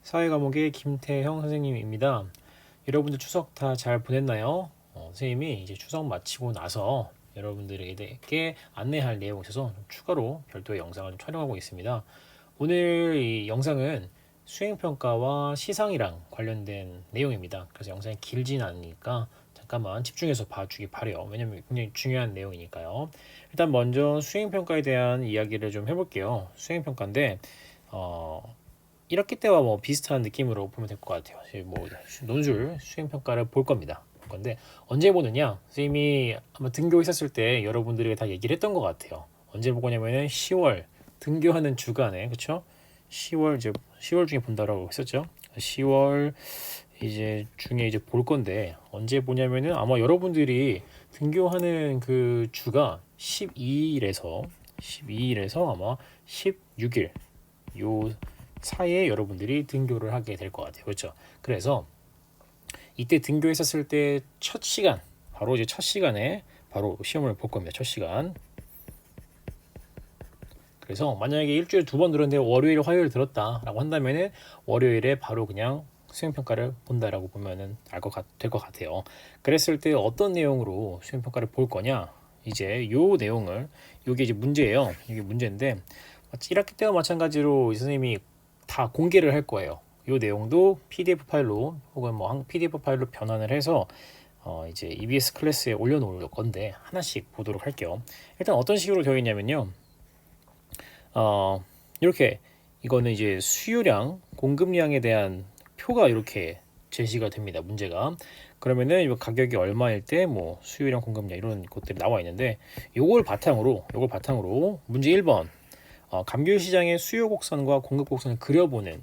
사회 과목의 김태형 선생님입니다. 여러분들 추석 다 잘 보냈나요? 선생님이 이제 추석 마치고 나서 여러분들에게 안내할 내용이 있어서 추가로 별도의 영상을 좀 촬영하고 있습니다. 오늘 이 영상은 수행평가와 시상이랑 관련된 내용입니다. 그래서 영상이 길진 않으니까 잠깐만 집중해서 봐주기 바래요. 왜냐면 굉장히 중요한 내용이니까요. 일단 먼저 수행평가에 대한 이야기를 좀 해볼게요. 수행평가인데 1학기 때와 뭐 비슷한 느낌으로 보면 될 것 같아요. 뭐 논술 수행평가를 볼 겁니다. 볼 건데 언제 보느냐? 선생님이 아마 등교했었을 때 여러분들에게 다 얘기를 했던 것 같아요. 언제 볼 거냐면은 10월 등교하는 주간에, 그쵸? 10월 중에 본다라고 했었죠. 10월 이제 중에 이제 볼 건데 언제 보냐면은 아마 여러분들이 등교하는 그 주가 12일에서 아마 16일 요 사이에 여러분들이 등교를 하게 될 것 같아요. 그렇죠? 그래서 이때 등교했었을 때 첫 시간, 바로 이제 첫 시간에 바로 시험을 볼 겁니다. 첫 시간. 그래서 만약에 일주일에 2번 들었는데 월요일, 화요일 들었다라고 한다면은 월요일에 바로 그냥 수행평가를 본다라고 보면은 될 것 같아요. 그랬을 때 어떤 내용으로 수행평가를 볼 거냐? 이제 요 내용을, 요게 이제 문제예요. 이게 문제인데 1학기 때와 마찬가지로 선생님이 다 공개를 할 거예요. 이 내용도 PDF 파일로 혹은 뭐 PDF 파일로 변환을 해서 이제 EBS 클래스에 올려놓을 건데 하나씩 보도록 할게요. 일단 어떤 식으로 되어 있냐면요. 이렇게 이거는 이제 수요량, 공급량에 대한 표가 이렇게 제시가 됩니다. 문제가. 그러면은 이 가격이 얼마일 때 뭐 수요량, 공급량 이런 것들이 나와 있는데 요걸 바탕으로 문제 1번 감귤 시장의 수요 곡선과 공급 곡선을 그려보는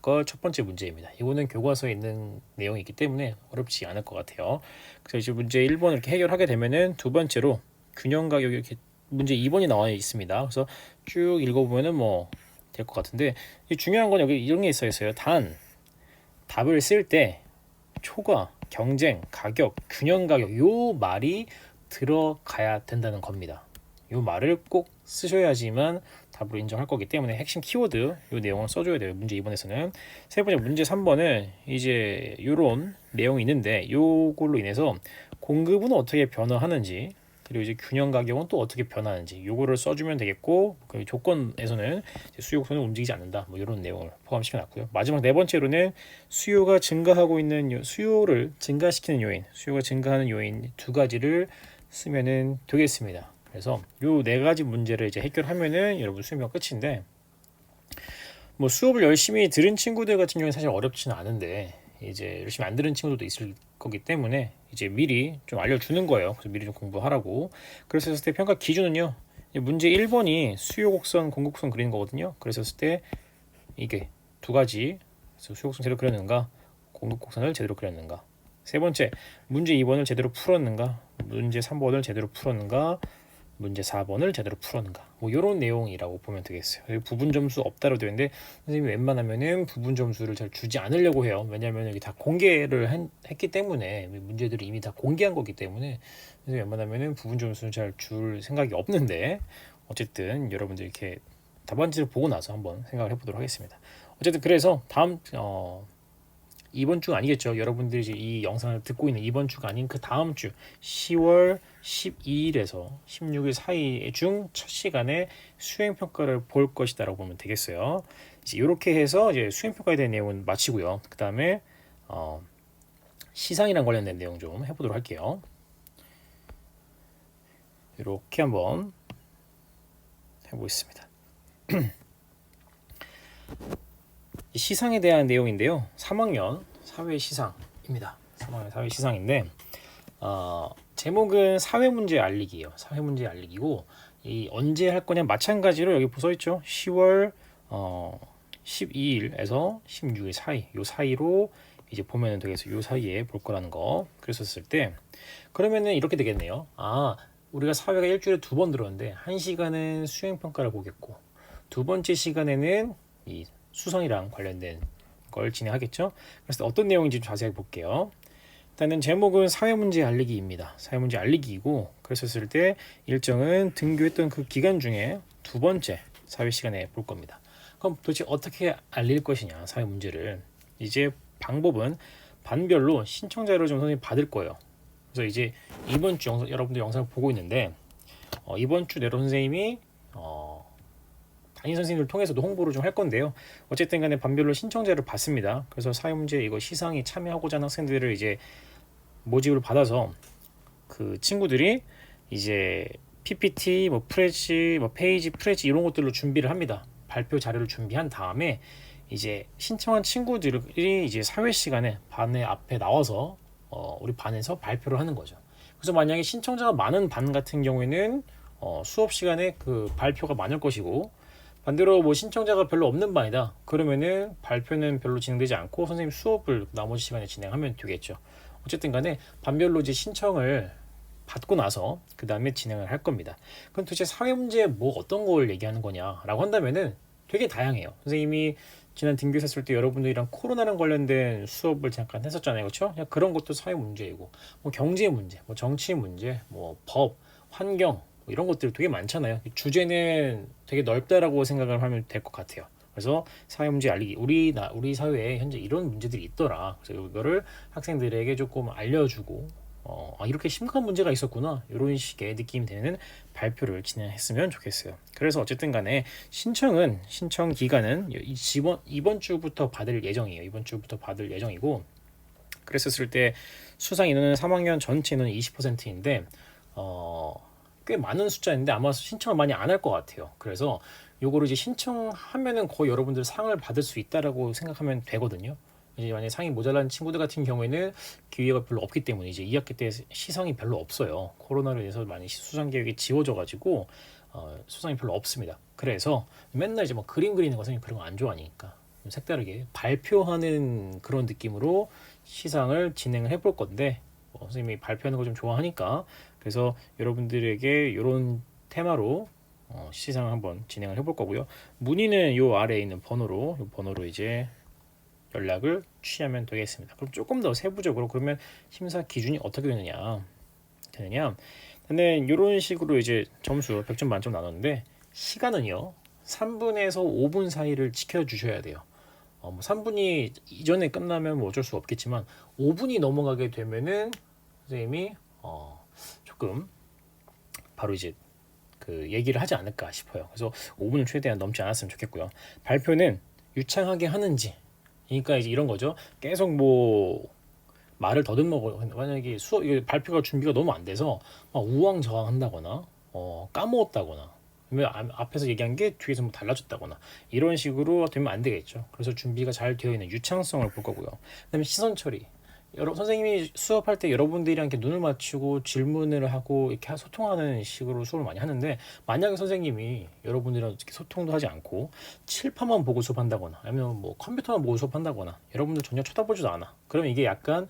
걸 첫 번째 문제입니다. 이거는 교과서에 있는 내용이 있기 때문에 어렵지 않을 것 같아요. 그래서 이제 문제 1번 이렇게 해결하게 되면은 두 번째로 균형 가격이 이렇게 문제 2번이 나와 있습니다. 그래서 쭉 읽어보면은 뭐 될 것 같은데 중요한 건 여기 이런 게 있어요. 단 답을 쓸 때 초과, 경쟁, 가격, 균형 가격 요 말이 들어가야 된다는 겁니다. 요 말을 꼭 쓰셔야지만 답으로 인정할 거기 때문에 핵심 키워드 요 내용을 써줘야 돼요. 문제 2번에서는. 세 번째 문제 3번은 이제 요런 내용이 있는데 요걸로 인해서 공급은 어떻게 변화하는지 그리고 이제 균형 가격은 또 어떻게 변하는지 요거를 써주면 되겠고 그 조건에서는 수요 곡선은 움직이지 않는다 뭐 이런 내용을 포함시켜 놨고요. 마지막 네 번째로는 수요가 증가하고 있는 수요를 증가시키는 요인, 수요가 증가하는 요인 두 가지를 쓰면은 되겠습니다. 그래서 요 네 가지 문제를 이제 해결하면은 여러분 수행평 끝인데 뭐 수업을 열심히 들은 친구들 같은 경우는 사실 어렵지는 않은데 이제 열심히 안 들은 친구들도 있을 거기 때문에 이제 미리 좀 알려주는 거예요. 그래서 미리 좀 공부하라고. 그래서 했을 때 평가 기준은요. 문제 1번이 수요 곡선, 공급 곡선 그리는 거거든요. 그래서 했을 때 이게 두 가지 수요 곡선 제대로 그렸는가, 공급 곡선을 제대로 그렸는가. 세 번째, 문제 2번을 제대로 풀었는가, 문제 3번을 제대로 풀었는가, 문제 4번을 제대로 풀었는가 뭐 이런 내용이라고 보면 되겠어요. 부분 점수 없다로 되어 있는데 선생님이 웬만하면은 부분 점수를 잘 주지 않으려고 해요. 왜냐하면 여기 다 공개를 했기 때문에 문제들이 이미 다 공개한 거기 때문에 선생님이 웬만하면은 부분 점수를 잘 줄 생각이 없는데 어쨌든 여러분들 이렇게 답안지를 보고 나서 한번 생각을 해보도록 하겠습니다. 어쨌든 그래서 다음 이번 주 아니겠죠. 여러분들이 이제 이 영상을 듣고 있는 이번 주가 아닌 그 다음 주 10월 12일에서 16일 사이 중 첫 시간에 수행평가를 볼 것이다라고 보면 되겠어요. 이제 이렇게 해서 이제 수행평가에 대한 내용은 마치고요. 그 다음에 시상이랑 관련된 내용 좀 해보도록 할게요. 이렇게 한번 해보겠습니다. 시상에 대한 내용인데요. 3학년 사회시상입니다. 3학년 사회시상인데 제목은 사회문제 알리기예요. 사회문제 알리기고 이 언제 할 거냐 마찬가지로 여기 써있죠. 10월 12일에서 16일 사이 요 사이로 이제 보면 되겠어요. 요 사이에 볼 거라는 거. 그랬었을 때 그러면은 이렇게 되겠네요. 우리가 사회가 일주일에 2번 들었는데 한 시간은 수행평가를 보겠고 두 번째 시간에는 이 수성이랑 관련된 걸 진행하겠죠. 그래서 어떤 내용인지 좀 자세히 볼게요. 일단은 제목은 사회문제 알리기입니다. 사회문제 알리기이고 그랬었을 때 일정은 등교했던 그 기간 중에 두 번째 사회 시간에 볼 겁니다. 그럼 도대체 어떻게 알릴 것이냐 사회 문제를. 이제 방법은 반별로 신청자를 좀 선생님이 받을 거예요. 그래서 이제 이번 주 여러분들 영상을 보고 있는데 이번 주 내로 선생님이 담임 선생님을 통해서도 홍보를 좀 할 건데요. 어쨌든 간에 반별로 신청자를 받습니다. 그래서 사회문제 이거 시상에 참여하고자 하는 학생들을 이제 모집을 받아서 그 친구들이 이제 PPT, 뭐 프레시, 뭐 페이지, 프레시 이런 것들로 준비를 합니다. 발표 자료를 준비한 다음에 이제 신청한 친구들이 이제 사회 시간에 반의 앞에 나와서 우리 반에서 발표를 하는 거죠. 그래서 만약에 신청자가 많은 반 같은 경우에는 수업 시간에 그 발표가 많을 것이고, 반대로 뭐 신청자가 별로 없는 반이다 그러면은 발표는 별로 진행되지 않고 선생님 수업을 나머지 시간에 진행하면 되겠죠. 어쨌든 간에 반별로 이제 신청을 받고 나서 그 다음에 진행을 할 겁니다. 그럼 도대체 사회 문제 뭐 어떤 걸 얘기하는 거냐라고 한다면은 되게 다양해요. 선생님이 지난 등교했을 때 여러분들이랑 코로나랑 관련된 수업을 잠깐 했었잖아요, 그렇죠? 그런 것도 사회 문제이고, 뭐 경제 문제, 뭐 정치 문제, 뭐 법, 환경 뭐 이런 것들 되게 많잖아요. 주제는 되게 넓다라고 생각을 하면 될 것 같아요. 그래서 사회 문제 알리기, 우리 사회에 현재 이런 문제들이 있더라. 그래서 이거를 학생들에게 조금 알려주고 이렇게 심각한 문제가 있었구나 이런 식의 느낌이 되는 발표를 진행했으면 좋겠어요. 그래서 어쨌든 간에 신청 기간은 이번 주부터 받을 예정이에요. 이번 주부터 받을 예정이고, 그랬었을 때 수상 인원은 3학년 전체 인원 20%인데 꽤 많은 숫자인데 아마 신청을 많이 안 할 것 같아요. 그래서 요거를 이제 신청하면은 거의 여러분들 상을 받을 수 있다라고 생각하면 되거든요. 이제 만약에 상이 모자란 친구들 같은 경우에는 기회가 별로 없기 때문에 이제 2학기 때 시상이 별로 없어요. 코로나로 인해서 많이 수상 계획이 지워져 가지고 수상이 별로 없습니다. 그래서 맨날 이제 뭐 그림 그리는 거 선생님 그런 거 안 좋아하니까 색다르게 발표하는 그런 느낌으로 시상을 진행을 해볼 건데, 선생님이 발표하는 걸 좀 좋아하니까 그래서 여러분들에게 이런 테마로 시상을 한번 진행을 해볼 거고요. 문의는 요 아래에 있는 번호로 이제 연락을 취하면 되겠습니다. 그럼 조금 더 세부적으로 그러면 심사 기준이 어떻게 되느냐. 근데 이런 식으로 이제 점수 100점 만점 나눴는데 시간은요 3분에서 5분 사이를 지켜주셔야 돼요. 뭐 3분이 이전에 끝나면 뭐 어쩔 수 없겠지만 5분이 넘어가게 되면은 선생님이 조금 바로 이제 그 얘기를 하지 않을까 싶어요. 그래서 5분을 최대한 넘지 않았으면 좋겠고요. 발표는 유창하게 하는지, 그러니까 이제 이런 거죠. 계속 뭐 말을 더듬어, 만약에 발표가 준비가 너무 안 돼서 막 우왕좌왕 한다거나 까먹었다거나 앞에서 얘기한 게 뒤에서 뭐 달라졌다거나 이런 식으로 되면 안 되겠죠. 그래서 준비가 잘 되어 있는 유창성을 볼 거고요. 그다음에 시선 처리. 선생님이 수업할 때 여러분들이랑 이렇게 눈을 맞추고 질문을 하고 이렇게 소통하는 식으로 수업을 많이 하는데, 만약에 선생님이 여러분들이랑 이렇게 소통도 하지 않고 칠판만 보고 수업한다거나 아니면 뭐 컴퓨터만 보고 수업한다거나 여러분들 전혀 쳐다보지도 않아. 그러면 이게 약간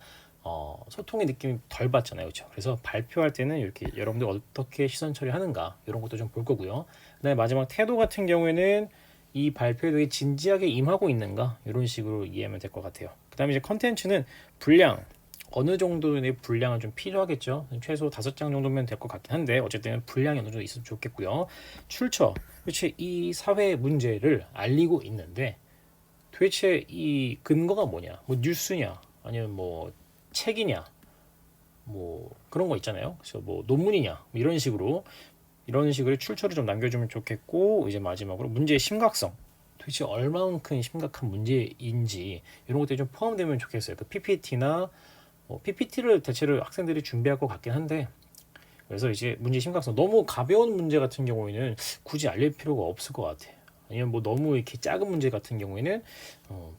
소통의 느낌이 덜 받잖아요, 그렇죠? 그래서 발표할 때는 이렇게 여러분들 어떻게 시선 처리하는가 이런 것도 좀 볼 거고요. 그다음에 마지막 태도 같은 경우에는 이 발표에 되게 진지하게 임하고 있는가 이런 식으로 이해하면 될 것 같아요. 그 다음에 이제 컨텐츠는 분량, 어느 정도의 분량은 좀 필요하겠죠. 최소 5장 정도면 될 것 같긴 한데 어쨌든 분량이 어느 정도 있으면 좋겠고요. 출처, 도대체 이 사회 문제를 알리고 있는데 도대체 이 근거가 뭐냐, 뭐 뉴스냐 아니면 뭐 책이냐 뭐 그런 거 있잖아요. 그래서 뭐 논문이냐 뭐 이런 식으로 출처를 좀 남겨주면 좋겠고, 이제 마지막으로 문제의 심각성, 도대체 얼마만큼 심각한 문제인지 이런 것들이 좀 포함되면 좋겠어요. 그 PPT나 PPT를 대체로 학생들이 준비할 것 같긴 한데, 그래서 이제 문제 심각성, 너무 가벼운 문제 같은 경우에는 굳이 알릴 필요가 없을 것 같아요. 아니면 뭐 너무 이렇게 작은 문제 같은 경우에는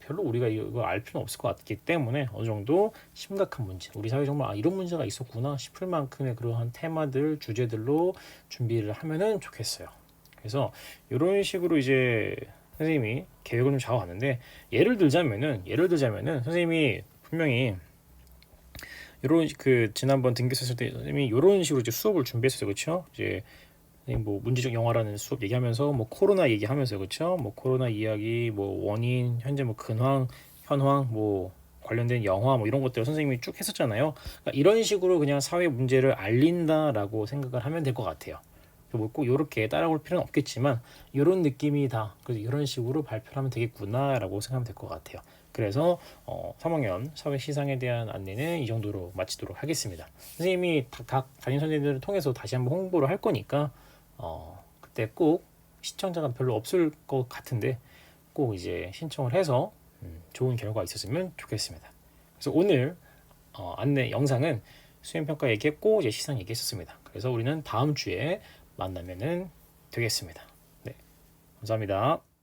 별로 우리가 이거 알 필요는 없을 것 같기 때문에 어느 정도 심각한 문제, 우리 사회에 정말 이런 문제가 있었구나 싶을 만큼의 그러한 테마들, 주제들로 준비를 하면은 좋겠어요. 그래서 이런 식으로 이제 선생님이 계획을 좀 잡아봤는데, 예를 들자면은 선생님이 분명히 이런 그 지난번 등교했을 때 선생님이 이런 식으로 이제 수업을 준비했어요, 그렇죠? 이제 뭐 문제적 영화라는 수업 얘기하면서 뭐 코로나 얘기하면서, 그렇죠? 뭐 코로나 이야기, 뭐 원인, 현재 뭐 근황, 현황, 뭐 관련된 영화 뭐 이런 것들을 선생님이 쭉 했었잖아요. 그러니까 이런 식으로 그냥 사회 문제를 알린다라고 생각을 하면 될 것 같아요. 뭐꼭 이렇게 따라올 필요는 없겠지만 이런 느낌이다. 그래서 이런 식으로 발표를 하면 되겠구나라고 생각하면 될 것 같아요. 그래서 3학년 사회시상에 대한 안내는 이 정도로 마치도록 하겠습니다. 선생님이 각 담임 선생님들을 통해서 다시 한번 홍보를 할 거니까 그때 꼭 시청자가 별로 없을 것 같은데 꼭 이제 신청을 해서 좋은 결과가 있었으면 좋겠습니다. 그래서 오늘 안내 영상은 수행평가 얘기했고 이제 시상 얘기했었습니다. 그래서 우리는 다음 주에 만나면은 되겠습니다. 네, 감사합니다.